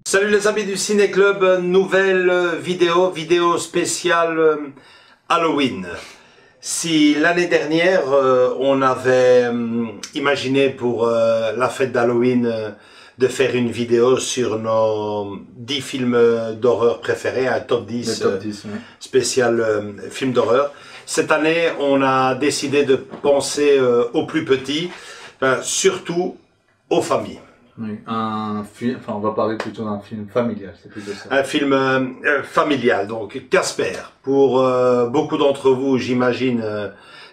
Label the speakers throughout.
Speaker 1: Salut les amis du Ciné Club, nouvelle vidéo spéciale Halloween. Si l'année dernière on avait imaginé pour la fête d'Halloween de faire une vidéo sur nos 10 films d'horreur préférés, un top 10,
Speaker 2: oui.
Speaker 1: spécial film d'horreur, cette année on a décidé de penser aux plus petits, surtout aux familles.
Speaker 2: Oui, on va parler plutôt d'un film familial, c'est plutôt ça.
Speaker 1: Un film familial, donc Casper. Pour beaucoup d'entre vous, j'imagine,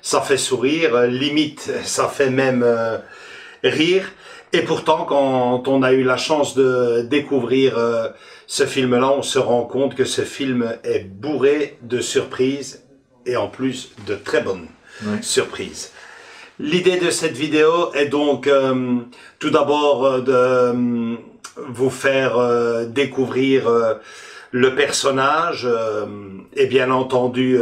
Speaker 1: ça fait sourire, limite, ça fait même rire. Et pourtant, quand on a eu la chance de découvrir ce film-là, on se rend compte que ce film est bourré de surprises et en plus de très bonnes surprises. L'idée de cette vidéo est donc tout d'abord de vous faire découvrir le personnage et bien entendu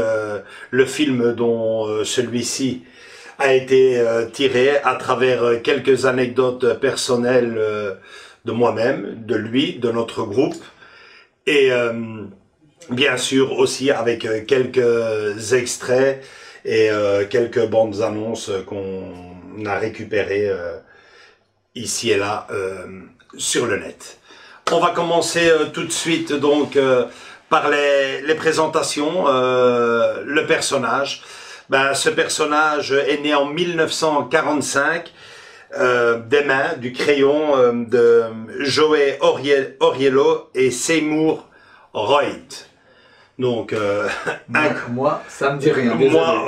Speaker 1: le film dont celui-ci a été tiré à travers quelques anecdotes personnelles de moi-même, de lui, de notre groupe et bien sûr aussi avec quelques extraits et quelques bandes annonces qu'on a récupérées ici et là sur le net. On va commencer tout de suite donc par les présentations, le personnage. Ce personnage est né en 1945 des mains, du crayon de Joey Oriello et Seymour Wright. Donc,
Speaker 2: moi, ça me dit rien.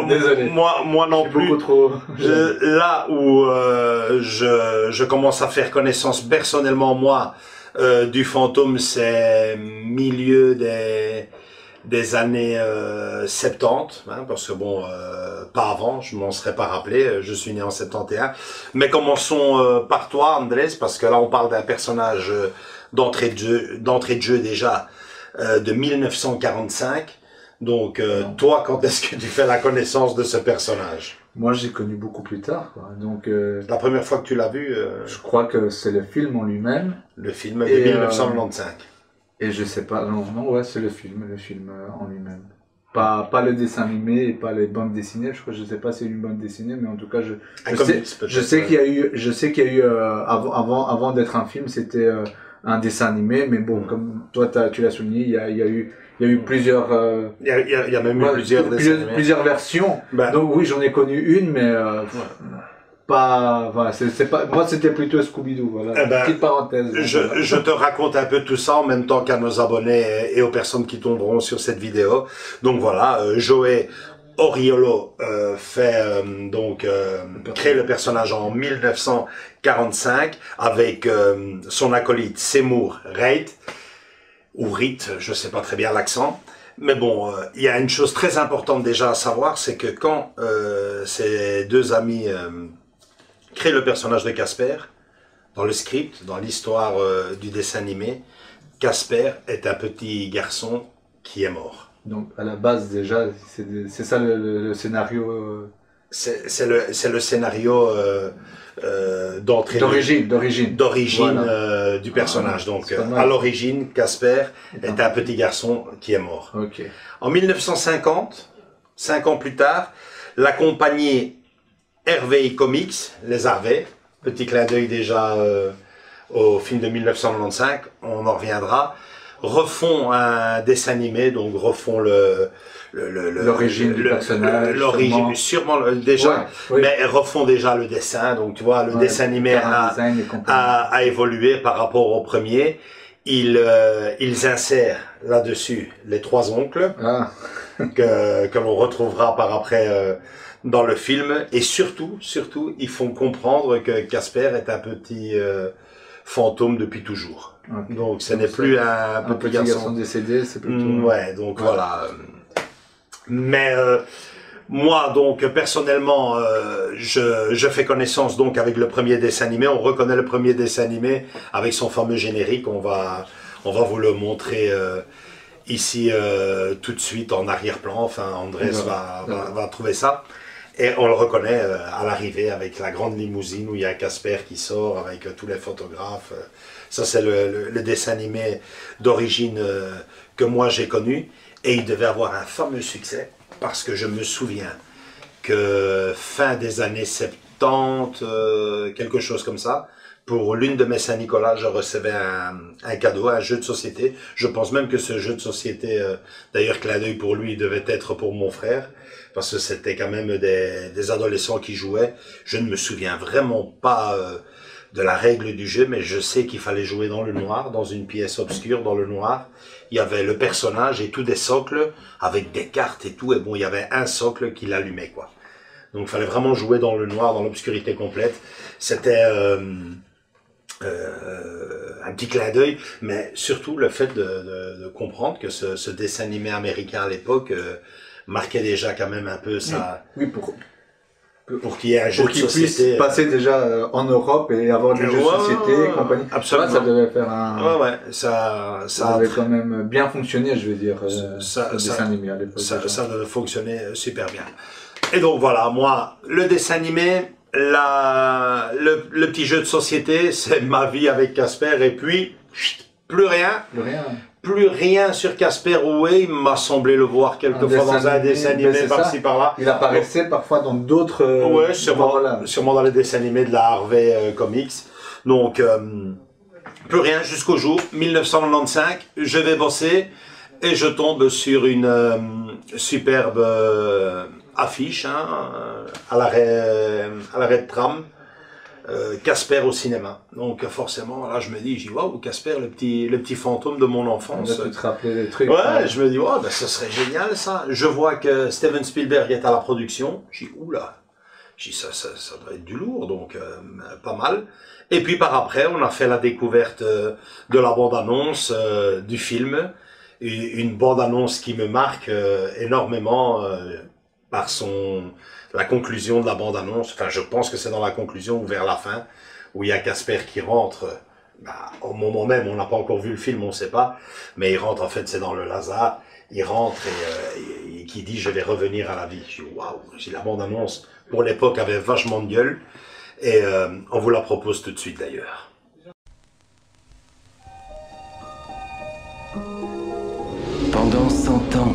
Speaker 2: Désolé.
Speaker 1: Moi non plus.
Speaker 2: Beaucoup trop.
Speaker 1: Là où je commence à faire connaissance personnellement moi du fantôme, c'est milieu des années 70, hein, parce que bon, pas avant, je m'en serais pas rappelé. Je suis né en 71. Mais commençons par toi, Andrés, parce que là on parle d'un personnage d'entrée de jeu déjà. De 1945. Donc, toi, quand est-ce que tu fais la connaissance de ce personnage?
Speaker 2: Moi, j'ai connu beaucoup plus tard, quoi. Donc,
Speaker 1: la première fois que tu l'as vu
Speaker 2: je crois que c'est le film en lui-même.
Speaker 1: Le film de 1995.
Speaker 2: Et je sais pas, non, ouais, c'est le film en lui-même. Pas le dessin animé et pas les bandes dessinées. Je sais pas si c'est une bande dessinée, mais en tout cas, je sais qu'il y a eu, avant d'être un film, c'était un dessin animé, mais bon, comme toi tu l'as souligné, il y a eu plusieurs
Speaker 1: il y a même eu
Speaker 2: plusieurs versions. Donc oui, j'en ai connu une, mais pas voilà, c'est pas moi, c'était plutôt Scooby-Doo, voilà. Petite parenthèse.
Speaker 1: Je te raconte un peu tout ça en même temps qu'à nos abonnés et aux personnes qui tomberont sur cette vidéo. Donc voilà, Joey Oriello crée le personnage en 1945 avec son acolyte Seymour Wright, ou Wright, je sais pas très bien l'accent, mais bon, il y a une chose très importante déjà à savoir, c'est que quand ces deux amis créent le personnage de Casper, dans le script, dans l'histoire du dessin animé, Casper est un petit garçon qui est mort.
Speaker 2: Donc à la base déjà, c'est ça le scénario.
Speaker 1: C'est le scénario d'origine voilà. Du personnage. Donc à l'origine, Casper est un petit garçon qui est mort.
Speaker 2: Okay.
Speaker 1: En 1950, 5 ans plus tard, la compagnie Harvey Comics, les Harvey, petit clin d'œil déjà au film de 1995, on en reviendra, refont un dessin animé, donc refont
Speaker 2: l'origine du personnage,
Speaker 1: l'origine sûrement déjà, mais refont déjà le dessin, donc tu vois, le dessin animé a évolué par rapport au premier. Ils insèrent là-dessus les 3 oncles que l'on retrouvera par après dans le film, et surtout, ils font comprendre que Casper est un petit fantôme depuis toujours. Okay. Donc ce n'est plus un petit garçon
Speaker 2: décédé, c'est plutôt...
Speaker 1: Ouais, donc voilà. Mais moi, donc, personnellement, je fais connaissance donc avec le premier dessin animé. On reconnaît le premier dessin animé avec son fameux générique. On va vous le montrer ici tout de suite en arrière-plan. Enfin, Andrés va trouver ça. Et on le reconnaît à l'arrivée avec la grande limousine où il y a Casper qui sort avec tous les photographes. Ça, c'est le dessin animé d'origine que moi j'ai connu. Et il devait avoir un fameux succès. Parce que je me souviens que fin des années 70, quelque chose comme ça, pour l'une de mes Saint-Nicolas, je recevais un cadeau, un jeu de société. Je pense même que ce jeu de société, d'ailleurs, clin d'œil pour lui, devait être pour mon frère, parce que c'était quand même des adolescents qui jouaient. Je ne me souviens vraiment pas de la règle du jeu, mais je sais qu'il fallait jouer dans le noir, dans une pièce obscure, dans le noir. Il y avait le personnage et tout des socles, avec des cartes et tout, et bon, il y avait un socle qui l'allumait, quoi. Donc, il fallait vraiment jouer dans le noir, dans l'obscurité complète. C'était un petit clin d'œil, mais surtout le fait de comprendre que ce dessin animé américain à l'époque marquait déjà quand même un peu ça.
Speaker 2: Oui,
Speaker 1: pour qu'il y ait un jeu de société.
Speaker 2: Pour qu'il puisse passer déjà en Europe et avoir des jeux de société et compagnie.
Speaker 1: Absolument.
Speaker 2: Ça devait faire un...
Speaker 1: Ouais, ça
Speaker 2: avait quand même bien fonctionné, je veux dire, ce dessin animé à l'époque.
Speaker 1: Ça devait fonctionner super bien. Et donc voilà, moi, le dessin animé, le petit jeu de société, c'est ma vie avec Casper, et puis, plus rien. Plus rien sur Casper Rouet, il m'a semblé le voir quelquefois dans un dessin animé par-ci par-là.
Speaker 2: Il apparaissait parfois dans d'autres...
Speaker 1: ouais, sûrement dans les dessins animés de la Harvey Comics. Donc, plus rien jusqu'au jour, 1995, je vais bosser et je tombe sur une superbe affiche à l'arrêt de tram. Casper au cinéma. Donc forcément, là je me dis, waouh, Casper, le petit fantôme de mon enfance.
Speaker 2: Tu te rappelais des trucs.
Speaker 1: Ouais, je me dis, oh, ben, ce serait génial ça. Je vois que Steven Spielberg est à la production. Je dis, oula. Je dis, ça doit être du lourd, donc pas mal. Et puis par après, on a fait la découverte de la bande-annonce du film. Une bande-annonce qui me marque énormément par la conclusion de la bande-annonce. Enfin, je pense que c'est dans la conclusion ou vers la fin, où il y a Casper qui rentre. Au moment même, on n'a pas encore vu le film, on ne sait pas. Mais il rentre, en fait, c'est dans le Lazare. Il rentre et qui dit « Je vais revenir à la vie ». Je dis « Waouh ». La bande-annonce, pour l'époque, avait vachement de gueule. Et on vous la propose tout de suite, d'ailleurs.
Speaker 3: Pendant 100 ans,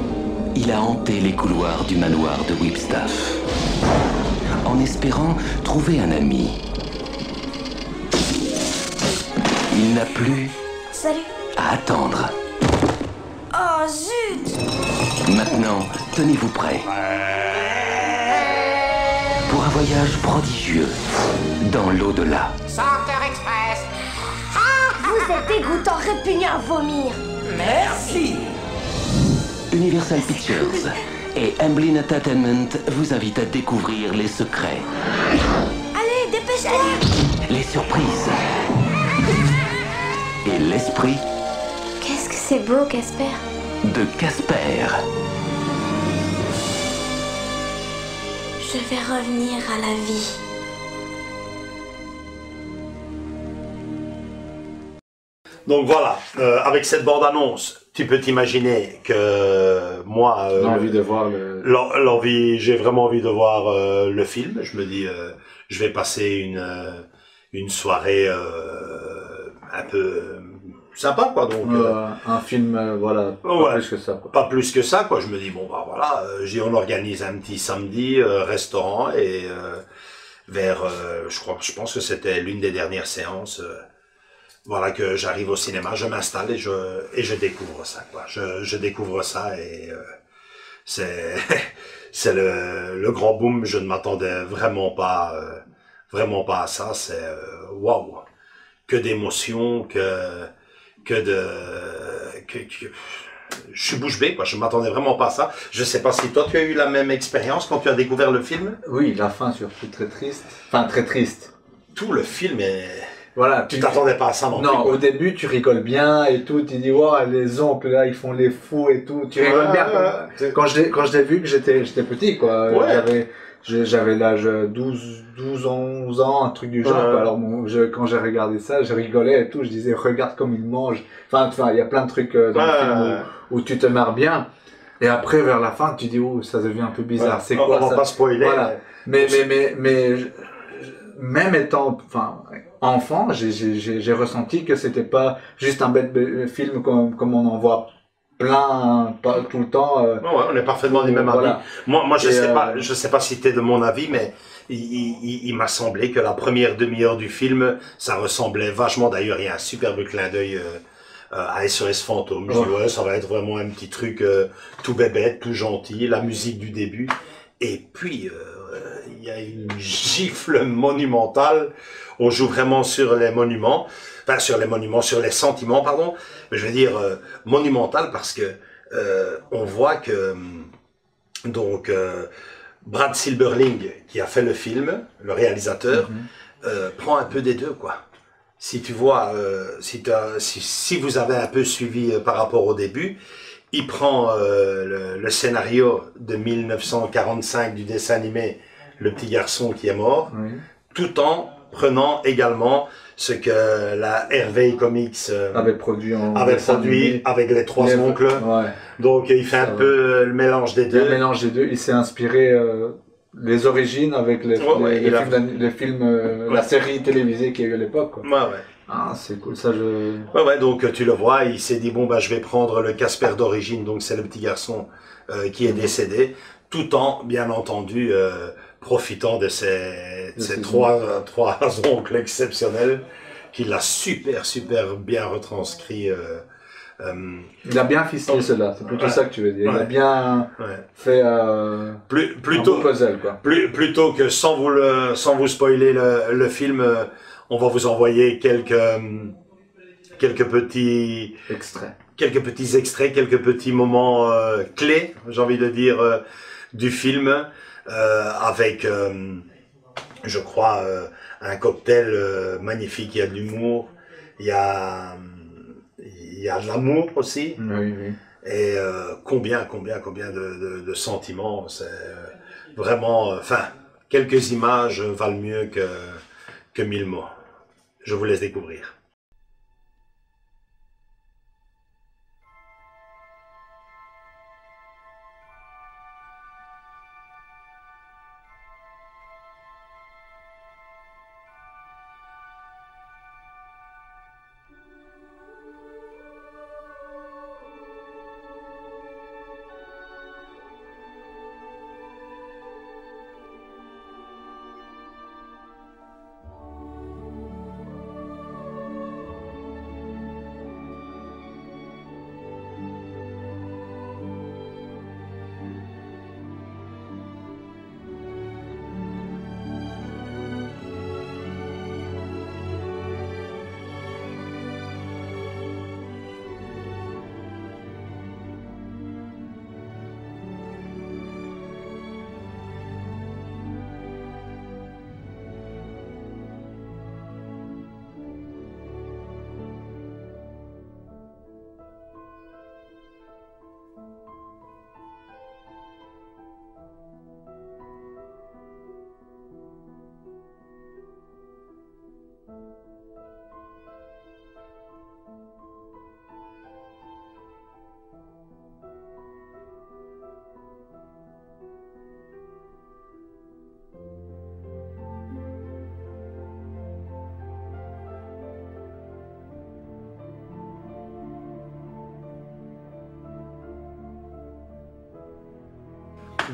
Speaker 3: il a hanté les couloirs du manoir de Whipstaff, en espérant trouver un ami. Il n'a plus à attendre.
Speaker 4: Oh zut!
Speaker 3: Maintenant, tenez-vous prêts pour un voyage prodigieux dans l'au-delà.
Speaker 4: Senteur Express! Vous êtes dégoûtant, répugnant à vomir!
Speaker 3: Merci! Universal Pictures et Amblin Entertainment vous invitent à découvrir les secrets.
Speaker 4: Allez, dépêche-toi!
Speaker 3: Les surprises. Et l'esprit.
Speaker 4: Qu'est-ce que c'est beau, Casper?
Speaker 3: De Casper.
Speaker 4: Je vais revenir à la vie.
Speaker 1: Donc voilà, avec cette bande-annonce, tu peux t'imaginer que moi, j'ai vraiment envie de voir le film. Je me dis, je vais passer une soirée un peu sympa, quoi. Donc
Speaker 2: un film, voilà, pas plus que ça. Quoi.
Speaker 1: Pas plus que ça, quoi. Je me dis bon, bah voilà, on organise un petit samedi restaurant et je pense que c'était l'une des dernières séances. Voilà que j'arrive au cinéma, je m'installe et je découvre ça, quoi. Je découvre ça et c'est le grand boom. Je ne m'attendais vraiment pas à ça. C'est waouh, que d'émotions, je suis bouche bée, quoi. Je m'attendais vraiment pas à ça. Je sais pas si toi tu as eu la même expérience quand tu as découvert le film.
Speaker 2: Oui, la fin surtout très triste. Enfin, très triste.
Speaker 1: Tout le film est...
Speaker 2: Voilà,
Speaker 1: tu t'attendais pas à ça non plus.
Speaker 2: Non, au début, tu rigoles bien et tout. Tu dis, wow, les oncles, là, ils font les fous et tout. Tu rigoles bien. Quand je l'ai vu, que j'étais petit, quoi.
Speaker 1: Ouais.
Speaker 2: J'avais l'âge 12 ans, 11 ans, un truc du genre. Quoi. Alors, quand j'ai regardé ça, je rigolais et tout. Je disais, regarde comme il mange. Enfin, il y a plein de trucs dans le film où tu te marres bien. Et après, vers la fin, tu dis, oh, ça devient un peu bizarre. C'est quoi ça?
Speaker 1: On va pas spoiler.
Speaker 2: Voilà. Mais, même étant, enfin, enfant, j'ai ressenti que c'était pas juste un bête film comme on en voit plein, pas tout le temps.
Speaker 1: Ouais, on est parfaitement du même avis. Moi, je sais pas si t'es de mon avis, mais il m'a semblé que la première demi-heure du film, ça ressemblait vachement. D'ailleurs, il y a un superbe clin d'œil à SOS Fantôme. Je dis, ouais, ça va être vraiment un petit truc tout bébête, tout gentil, la musique du début. Et puis, il y a une gifle monumentale. On joue vraiment sur les monuments, enfin sur les sentiments, pardon. Mais je veux dire monumental parce que on voit que donc Brad Silberling, qui a fait le film, le réalisateur, prend un peu des deux, quoi. Si tu vois, si vous avez un peu suivi par rapport au début, il prend le scénario de 1945 du dessin animé Le Petit Garçon qui est mort, tout en prenant également ce que la Hervé Comics avait produit avec les trois oncles. Ouais. Donc il fait un peu le mélange des deux.
Speaker 2: Le mélange des deux. Il s'est inspiré les origines avec les films, la série télévisée qu'il y a eu à l'époque.
Speaker 1: Ouais.
Speaker 2: Ah, c'est cool, ça
Speaker 1: Ouais, donc tu le vois, il s'est dit, bon, bah, je vais prendre le Casper d'origine, donc c'est le petit garçon qui est décédé, tout en, bien entendu, profitant de ces trois oncles exceptionnels, qu'il a super bien retranscrit.
Speaker 2: Il a bien ficelé cela, c'est plutôt ça que tu veux dire. Il a bien fait
Speaker 1: plutôt,
Speaker 2: un beau puzzle, quoi.
Speaker 1: Plutôt que sans vous spoiler le film, on va vous envoyer quelques petits extraits, quelques petits moments clés, j'ai envie de dire, du film, avec, je crois, un cocktail magnifique. Il y a de l'humour, il y a de l'amour aussi,
Speaker 2: oui.
Speaker 1: Et combien de sentiments. C'est vraiment, enfin, quelques images valent mieux que 1000 mots. Je vous laisse découvrir.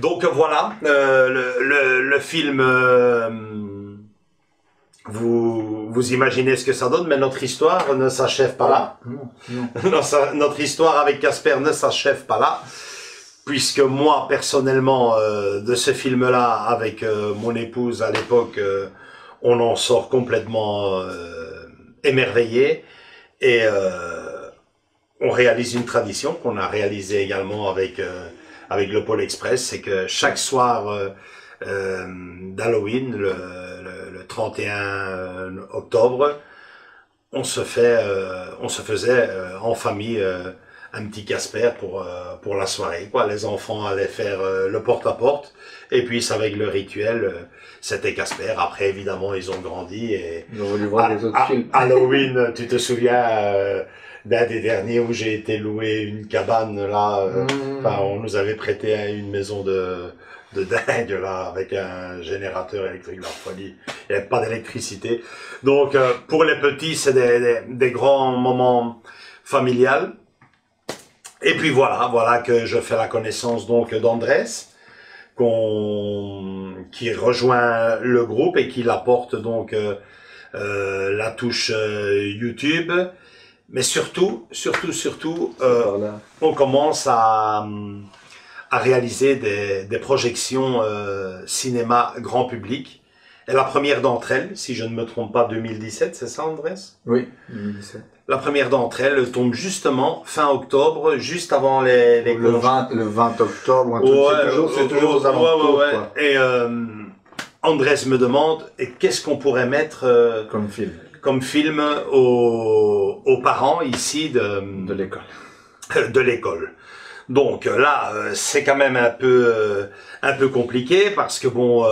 Speaker 1: Donc voilà, le film, vous imaginez ce que ça donne, mais notre histoire ne s'achève pas là.
Speaker 2: Non.
Speaker 1: Notre histoire avec Casper ne s'achève pas là, puisque moi, personnellement, de ce film-là, avec mon épouse à l'époque, on en sort complètement émerveillé. Et on réalise une tradition qu'on a réalisée également avec le Pôle Express, c'est que chaque soir d'Halloween, le 31 octobre, on se faisait en famille un petit Casper pour la soirée, quoi. Les enfants allaient faire le porte-à-porte, et puis avec le rituel, c'était Casper. Après, évidemment, ils ont grandi et
Speaker 2: ils ont voulu voir les autres films.
Speaker 1: Halloween, tu te souviens d'un des derniers où j'ai été louer une cabane là, enfin, on nous avait prêté une maison de dingue là, avec un générateur électrique, la folie. Il n'y avait pas d'électricité. Donc pour les petits, c'est des grands moments familiales. Et puis voilà que je fais la connaissance donc d'Andrés, qui rejoint le groupe et qui apporte donc la touche YouTube. Mais surtout, on commence à réaliser des projections cinéma grand public. Et la première d'entre elles, si je ne me trompe pas, 2017, c'est ça, Andrés?
Speaker 2: Oui, 2017.
Speaker 1: La première d'entre elles tombe justement fin octobre, juste avant les
Speaker 2: le 20 octobre, c'est toujours aux alentours. Quoi.
Speaker 1: Et Andrés me demande, qu'est-ce qu'on pourrait mettre comme film aux parents ici
Speaker 2: de l'école.
Speaker 1: De l'école. Donc là, c'est quand même un peu compliqué parce que bon,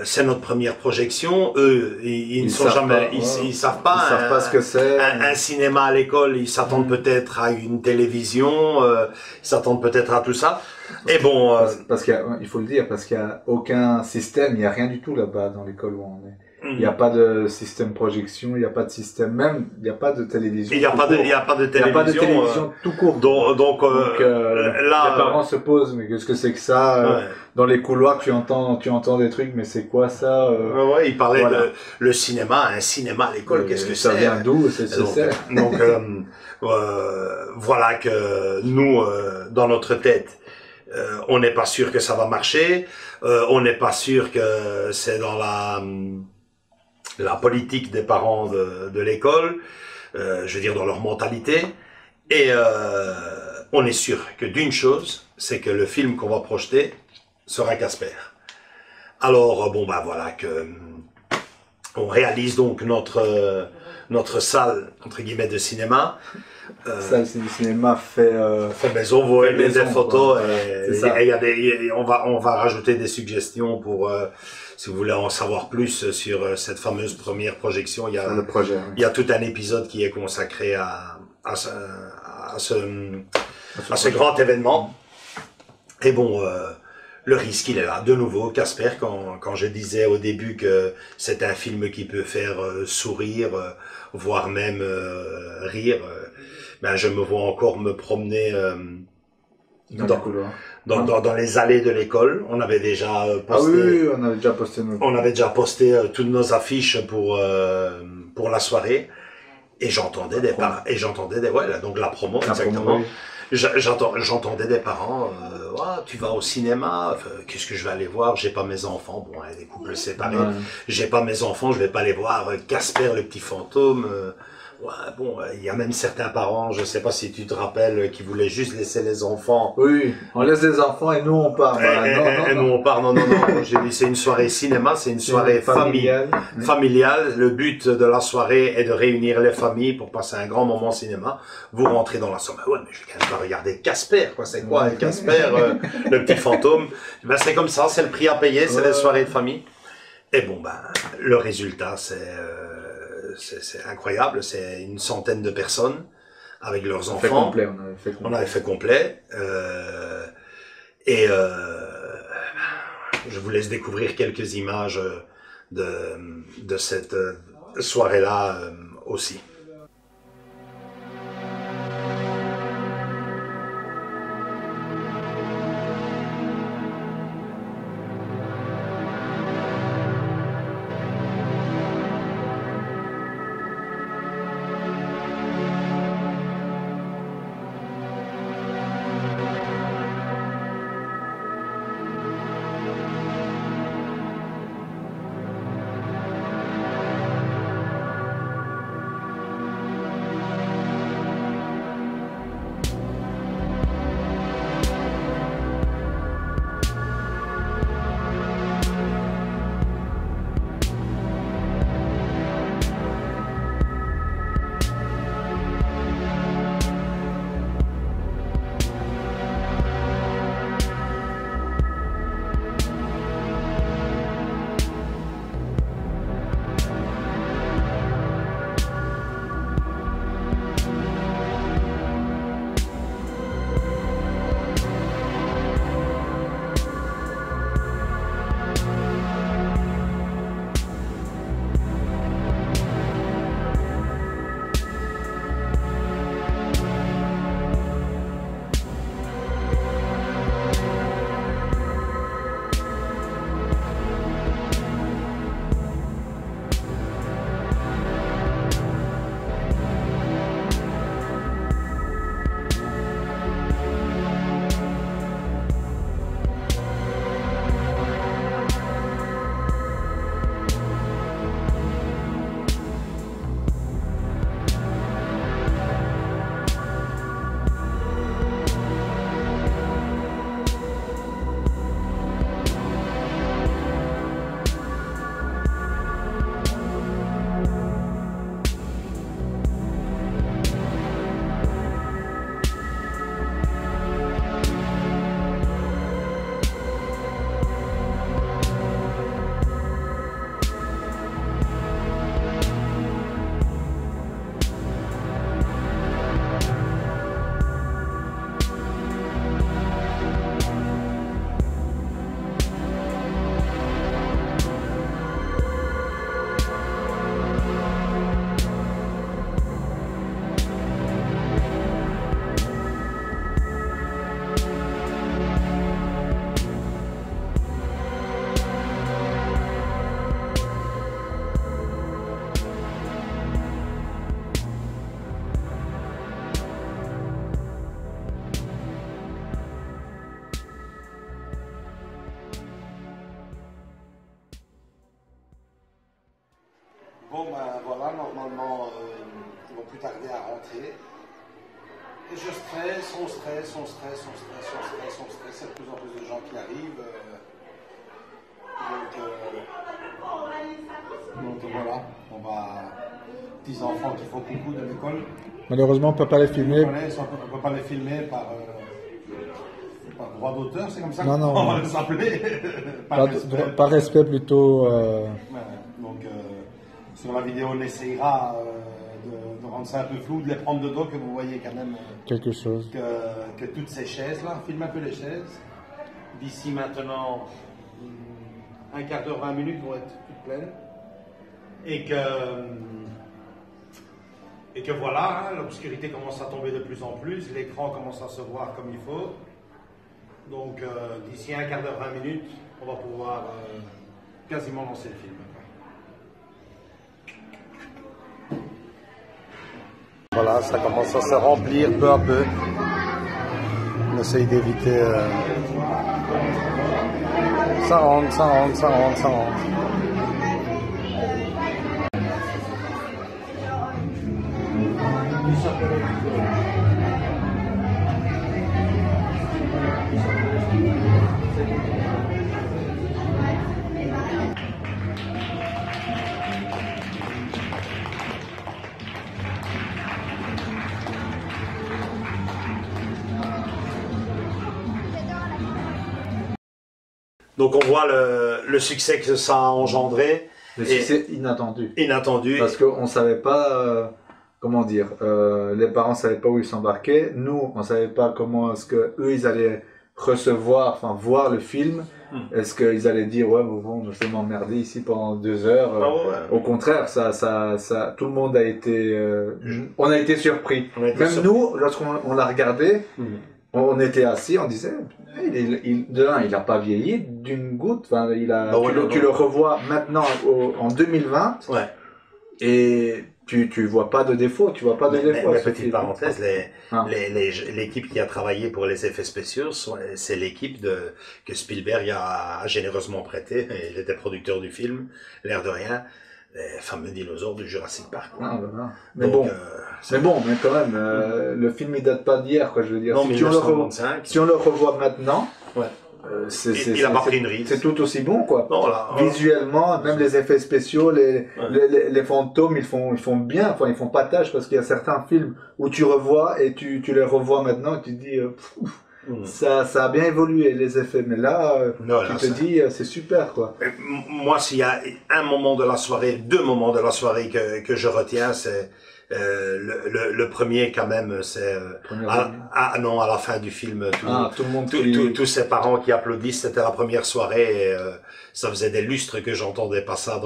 Speaker 1: c'est notre première projection. Eux, ils ne sont jamais, ils savent pas
Speaker 2: ce que c'est.
Speaker 1: Un cinéma à l'école. Ils s'attendent peut-être à une télévision. Ils s'attendent peut-être à tout ça. Et bon,
Speaker 2: parce qu'il faut le dire, parce qu'il n'y a aucun système, il n'y a rien du tout là-bas dans l'école où on est. Il n'y a pas de système projection, il n'y a pas de système, même, il n'y a pas de télévision.
Speaker 1: Il n'y a pas de télévision
Speaker 2: tout court.
Speaker 1: Donc là,
Speaker 2: les parents se posent, mais qu'est-ce que c'est que ça? Dans les couloirs, tu entends des trucs, mais c'est quoi ça?
Speaker 1: Il parlait de le cinéma, un cinéma à l'école, qu'est-ce que c'est?
Speaker 2: Ça vient d'où?
Speaker 1: Donc, voilà que nous, dans notre tête, on n'est pas sûr que ça va marcher, on n'est pas sûr que c'est dans la politique des parents de l'école, je veux dire dans leur mentalité, et on est sûr que d'une chose, c'est que le film qu'on va projeter sera Casper. Alors bon bah voilà que on réalise donc notre salle entre guillemets de cinéma.
Speaker 2: Salle de cinéma fait
Speaker 1: maison, vous voyez des photos et on va rajouter des suggestions pour si vous voulez en savoir plus sur cette fameuse première projection. Il y a tout un épisode qui est consacré à ce grand événement. Et bon, le risque il est là. De nouveau, Casper, quand je disais au début que c'est un film qui peut faire sourire, voire même rire, ben je me vois encore me promener dans les allées de l'école. On avait déjà posté.
Speaker 2: On avait déjà posté.
Speaker 1: On avait déjà posté toutes nos affiches pour la soirée. Et j'entendais des parents. Et j'entendais donc la promo, exactement. J'entendais des parents, tu vas au cinéma, qu'est-ce que je vais aller voir? J'ai pas mes enfants, bon, des couples séparés. J'ai pas mes enfants, je vais pas aller voir Casper le petit fantôme. Bon, il y a même certains parents, je sais pas si tu te rappelles, qui voulaient juste laisser les enfants.
Speaker 2: Oui, on laisse les enfants et nous on part.
Speaker 1: Nous on part, non. J'ai dit c'est une soirée cinéma, c'est une soirée familiale. Le but de la soirée est de réunir les familles pour passer un grand moment cinéma. Vous rentrez dans la soirée, mais je vais quand même pas regarder Casper, quoi. C'est quoi Casper, le petit fantôme? Ben c'est comme ça, c'est le prix à payer, c'est les soirées de famille. Et bon le résultat c'est incroyable, c'est une centaine de personnes avec leurs enfants. On avait fait complet. Je vous laisse découvrir quelques images de cette soirée-là aussi. Bon, ben voilà, normalement, ils vont plus tarder à rentrer. Et je stresse, on stresse. Il y a de plus en plus de gens qui arrivent. Donc voilà, on va. Petits enfants qui font coucou de l'école.
Speaker 2: Malheureusement, on ne peut pas les filmer.
Speaker 1: On ne peut pas les filmer par droit d'auteur, c'est comme ça
Speaker 2: qu'on
Speaker 1: va les appeler.
Speaker 2: Par respect plutôt.
Speaker 1: Donc sur la vidéo, on essayera de rendre ça un peu flou, de les prendre de dos, que vous voyez quand même
Speaker 2: quelque chose.
Speaker 1: Que toutes ces chaises-là, filme un peu les chaises. D'ici maintenant, un quart d'heure, 20 minutes vont être toutes pleines. Et que voilà, hein, l'obscurité commence à tomber de plus en plus, l'écran commence à se voir comme il faut. Donc d'ici un quart d'heure, 20 minutes, on va pouvoir quasiment lancer le film. Voilà, ça commence à se remplir peu à peu. On essaye d'éviter... Ça rentre. Donc on voit le succès que ça a engendré.
Speaker 2: Le succès inattendu.
Speaker 1: Inattendu.
Speaker 2: Parce qu'on ne savait pas, comment dire, les parents ne savaient pas où ils s'embarquaient. Nous, on ne savait pas comment est-ce qu'eux, ils allaient recevoir, enfin voir le film. Est-ce qu'ils allaient dire, ouais, bon, je vais m'emmerder ici pendant 2 heures. Au contraire, tout le monde a été, on a été surpris. Même nous, lorsqu'on l'a regardé, on était assis, on disait, il n'a pas vieilli d'une goutte. Enfin, tu le revois maintenant en 2020 et tu vois pas de défaut. Tu vois pas de défaut.
Speaker 1: Mais petite parenthèse, l'équipe qui a travaillé pour les effets spéciaux, c'est l'équipe que Spielberg a généreusement prêté. Il était producteur du film, l'air de rien. Les fameux dinosaures du Jurassic Park.
Speaker 2: Mais quand même, le film il date pas d'hier, quoi. Je veux dire,
Speaker 1: non,
Speaker 2: si on le revoit maintenant,
Speaker 1: il a pas pris une ride.
Speaker 2: C'est tout aussi bon, quoi.
Speaker 1: Non, là,
Speaker 2: visuellement, même les effets spéciaux, les fantômes, ils font bien. Enfin, ils font pas tâche parce qu'il y a certains films où tu revois et tu les revois maintenant et tu te dis. Ça a bien évolué les effets, mais là, tu te dis c'est super, quoi.
Speaker 1: Moi, s'il y a un moment de la soirée, 2 moments de la soirée que je retiens, c'est le premier quand même, c'est à la fin du film,
Speaker 2: tout le monde,
Speaker 1: tous ces parents qui applaudissent, c'était la première soirée. Et, ça faisait des lustres que j'entendais pas ça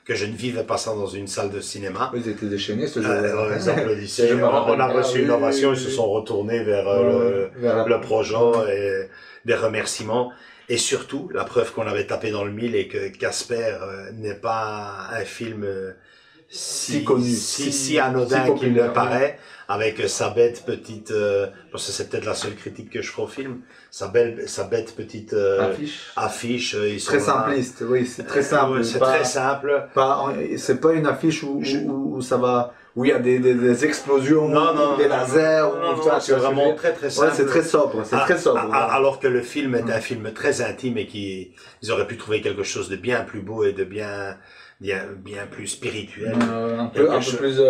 Speaker 1: que je ne vivais pas ça dans une salle de cinéma.
Speaker 2: Ils étaient déchaînés ce jour-là.
Speaker 1: Ils applaudissaient. On a reçu une ovation, ils se sont retournés vers le projet et des remerciements. Et surtout, la preuve qu'on avait tapé dans le mille et que Casper n'est pas un film si connu, si anodin qu'il le paraît, avec sa bête petite, parce que c'est peut-être la seule critique que je ferai au film, sa bête petite affiche.
Speaker 2: Très simpliste, oui, c'est très simple.
Speaker 1: C'est très simple.
Speaker 2: C'est pas une affiche où ça va, où il y a des explosions, des lasers.
Speaker 1: C'est vraiment très très simple.
Speaker 2: Ouais, c'est très sobre,
Speaker 1: alors que le film est un film très intime et ils auraient pu trouver quelque chose de bien plus beau et de bien plus spirituel.
Speaker 2: Un peu plus,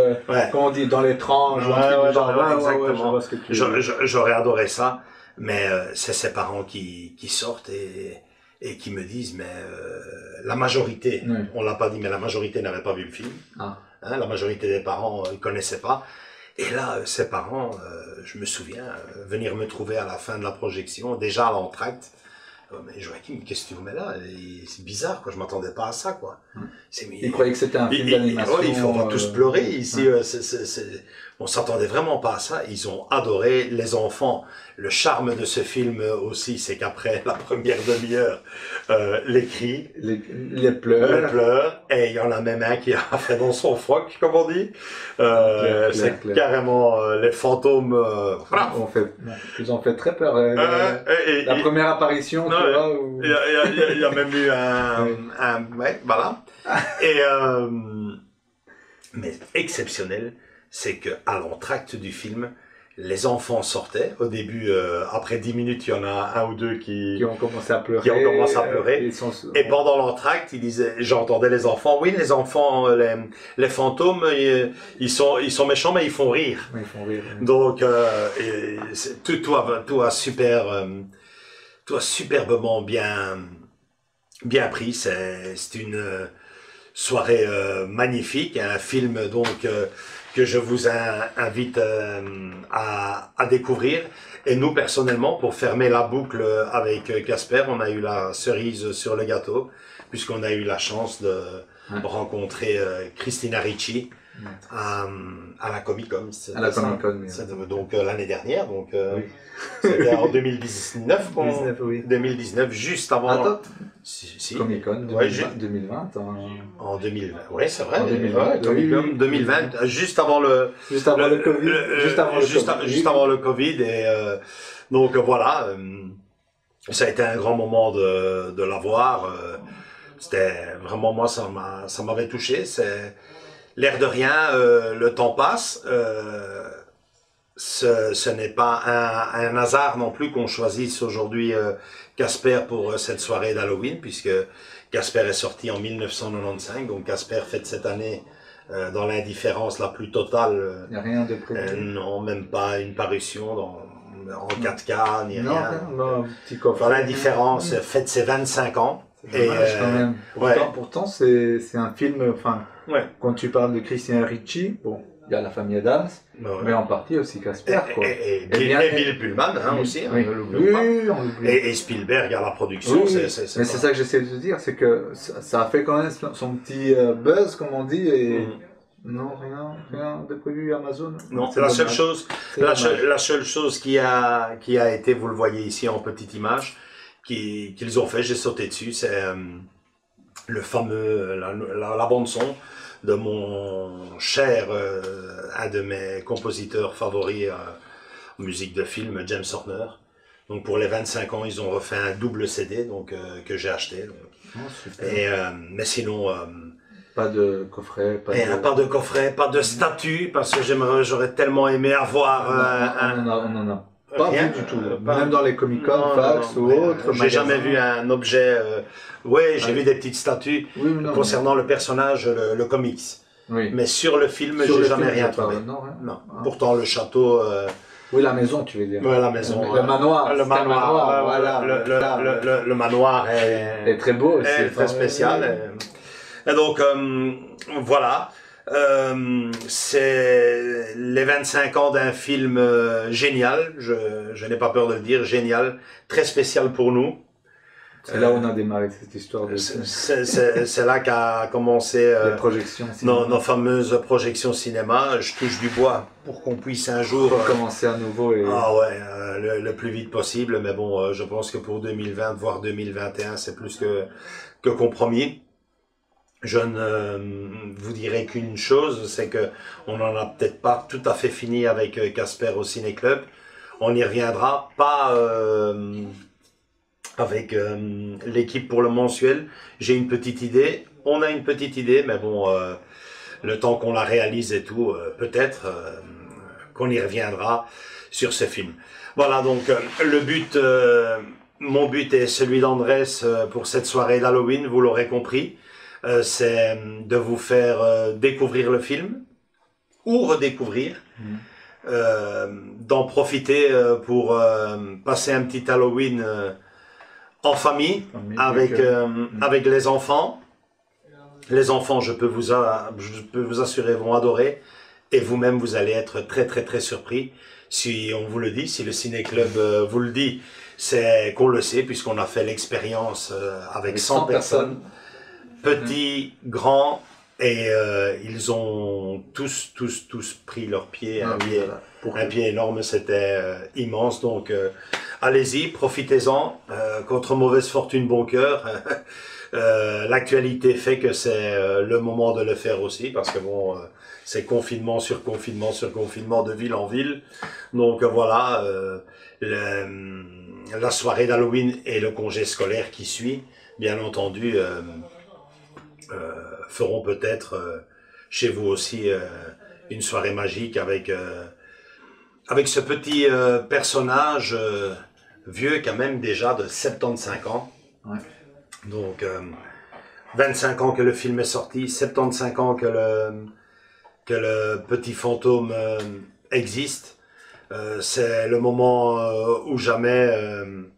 Speaker 2: comment on dit, dans les tranches.
Speaker 1: Exactement. J'aurais adoré ça, mais c'est ses parents qui sortent et qui me disent, mais la majorité, on l'a pas dit, mais la majorité n'avait pas vu le film. La majorité des parents ne connaissaient pas. Et là, ses parents, je me souviens, venir me trouver à la fin de la projection, déjà à l'entracte. Mais Joachim, qu'est-ce que tu mets là? C'est bizarre, quoi. Je m'attendais pas à ça, quoi.
Speaker 2: Ils croyaient que c'était un film d'animation.
Speaker 1: Il faudra tous pleurer ici. On s'attendait vraiment pas à ça. Ils ont adoré. Les enfants. Le charme de ce film aussi, c'est qu'après la première demi-heure, les cris,
Speaker 2: les pleurs,
Speaker 1: et il y en a même un qui a fait dans son froc, comme on dit. C'est carrément les fantômes.
Speaker 2: Ils ont fait très peur. La première apparition, tu vois.
Speaker 1: Il y a même eu voilà. Mais exceptionnel, c'est que à l'entracte du film, les enfants sortaient. Au début, après 10 minutes, il y en a un ou deux qui
Speaker 2: ont commencé à pleurer.
Speaker 1: Et pendant l'entracte, ils disaient, j'entendais les enfants, oui, les enfants, les fantômes, ils sont méchants, mais ils font rire.
Speaker 2: Oui, ils font rire. Oui.
Speaker 1: Donc, tout a superbement bien pris. C'est une soirée magnifique, un film donc que je vous invite à découvrir. Et nous, personnellement, pour fermer la boucle avec Casper, on a eu la cerise sur le gâteau, puisqu'on a eu la chance de rencontrer Christina Ricci à la Comic-Con.
Speaker 2: À la Comic-Con,
Speaker 1: oui. Donc l'année dernière, donc c'était en 2019. 2019, juste avant...
Speaker 2: Attends.
Speaker 1: Si.
Speaker 2: Comic-Con 2020.
Speaker 1: En 2020, oui, c'est vrai.
Speaker 2: 2020,
Speaker 1: Comic-Con 2020, juste avant le Covid. Juste avant le Covid. Et donc voilà, ça a été un grand moment de l'avoir. C'était vraiment, moi, ça m'avait touché. C'est l'air de rien, le temps passe. Ce n'est pas un hasard non plus qu'on choisisse aujourd'hui Casper pour cette soirée d'Halloween, puisque Casper est sorti en 1995, donc Casper fête cette année dans l'indifférence la plus totale.
Speaker 2: Il n'y a rien de prévu.
Speaker 1: Non, même pas une parution en 4K, ni rien.
Speaker 2: Non, petit coffre.
Speaker 1: Dans l'indifférence fête ses 25 ans.
Speaker 2: Et quand même. Pourtant c'est un film, enfin, quand tu parles de Christina Ricci, bon, il y a la famille Adams, mais en partie aussi Casper, quoi.
Speaker 1: Et Bill Pullman, aussi,
Speaker 2: oui,
Speaker 1: on l'oublie. Et Spielberg à la production,
Speaker 2: mais c'est ça que j'essaie de te dire, c'est que ça a fait quand même son petit buzz, comme on dit, et non, rien de prévu Amazon.
Speaker 1: Non, la seule chose qui a été, vous le voyez ici en petite image, qu'ils ont fait, j'ai sauté dessus, c'est le fameux, la bande son de mon cher, un de mes compositeurs favoris en musique de film, James Horner. Donc pour les 25 ans, ils ont refait un double CD donc que j'ai acheté. Mais sinon...
Speaker 2: pas de coffret,
Speaker 1: pas de coffret, pas de statue, parce que j'aurais tellement aimé avoir
Speaker 2: on en a pas vu du tout. Même dans les Comic-Con, Fax ou autres.
Speaker 1: J'ai jamais vu un objet. J'ai vu des petites statues concernant le personnage, le comics.
Speaker 2: Oui.
Speaker 1: Mais sur le film, j'ai jamais rien trouvé. Non. Pourtant, le château.
Speaker 2: Oui, la maison, tu veux dire.
Speaker 1: Oui, la maison.
Speaker 2: Le manoir.
Speaker 1: Le manoir. Voilà. Le manoir
Speaker 2: est très beau.
Speaker 1: C'est très spécial. Et donc, voilà. C'est les 25 ans d'un film génial, je n'ai pas peur de le dire, génial, très spécial pour nous.
Speaker 2: C'est là où on a démarré cette histoire de...
Speaker 1: C'est là qu'a commencé
Speaker 2: les projections
Speaker 1: nos fameuses projections cinéma. Je touche du bois pour qu'on puisse un jour
Speaker 2: commencer à nouveau
Speaker 1: le plus vite possible, mais bon, je pense que pour 2020 voire 2021 c'est plus que compromis. Je ne vous dirai qu'une chose, c'est que on n'en a peut-être pas tout à fait fini avec Casper au Ciné Club. On y reviendra, pas avec l'équipe pour le mensuel. J'ai une petite idée, on a une petite idée, mais bon, le temps qu'on la réalise et tout, peut-être qu'on y reviendra sur ce film. Voilà, donc le but, mon but et celui d'Andrés pour cette soirée d'Halloween, vous l'aurez compris. C'est de vous faire découvrir le film ou redécouvrir, d'en profiter pour passer un petit Halloween en famille avec les enfants. Les enfants, je peux vous assurer, vont adorer, et vous-même vous allez être très très très surpris si on vous le dit, si le Ciné Club vous le dit, c'est qu'on le sait puisqu'on a fait l'expérience avec 100 personnes. Petits, grands, et ils ont tous pris leur pied, un pied énorme, c'était immense, donc allez-y, profitez-en, contre mauvaise fortune, bon cœur, l'actualité fait que c'est le moment de le faire aussi, parce que bon, c'est confinement sur confinement sur confinement de ville en ville, donc voilà, la soirée d'Halloween et le congé scolaire qui suit, bien entendu, feront peut-être chez vous aussi une soirée magique avec ce petit personnage vieux quand même déjà de 75 ans.
Speaker 2: Ouais.
Speaker 1: Donc 25 ans que le film est sorti, 75 ans que le petit fantôme existe. C'est le moment ou jamais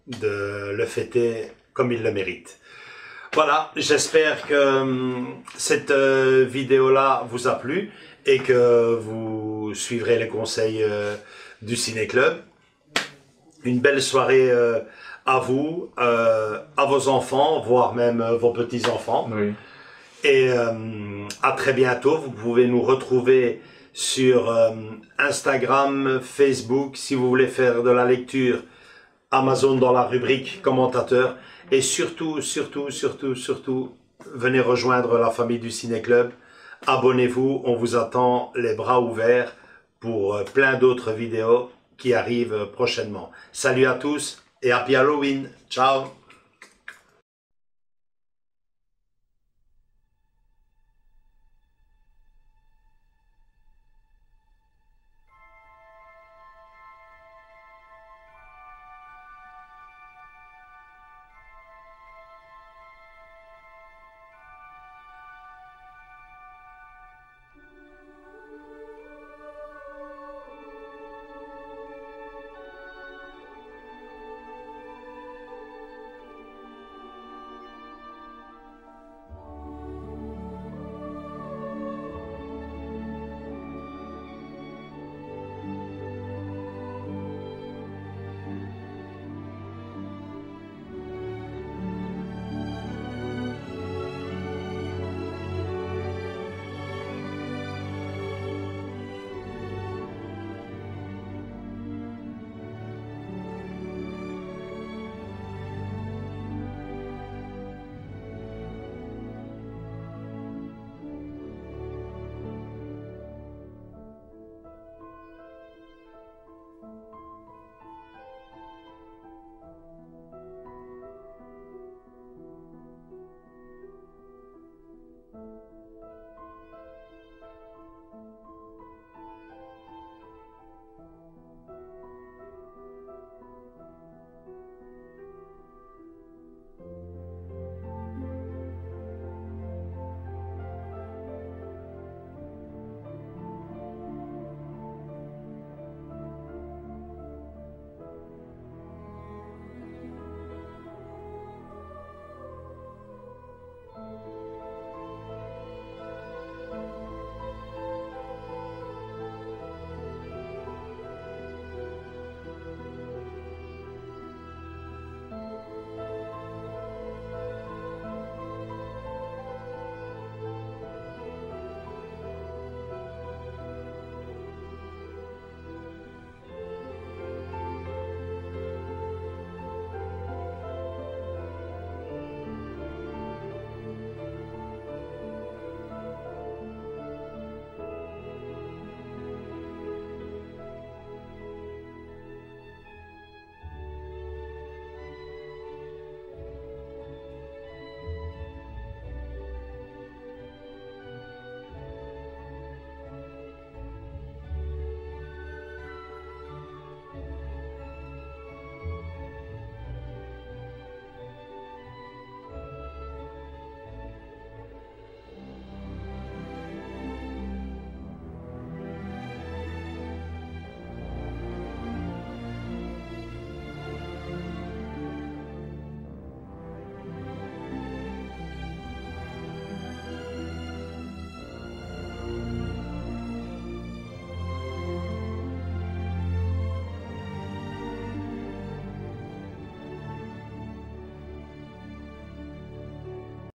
Speaker 1: de le fêter comme il le mérite. Voilà, j'espère que cette vidéo-là vous a plu et que vous suivrez les conseils du Ciné Club. Une belle soirée à vous, à vos enfants, voire même vos petits-enfants.
Speaker 2: Oui.
Speaker 1: Et à très bientôt. Vous pouvez nous retrouver sur Instagram, Facebook, si vous voulez faire de la lecture, Amazon dans la rubrique commentateur. Et surtout, venez rejoindre la famille du Ciné Club. Abonnez-vous, on vous attend les bras ouverts pour plein d'autres vidéos qui arrivent prochainement. Salut à tous et happy Halloween. Ciao.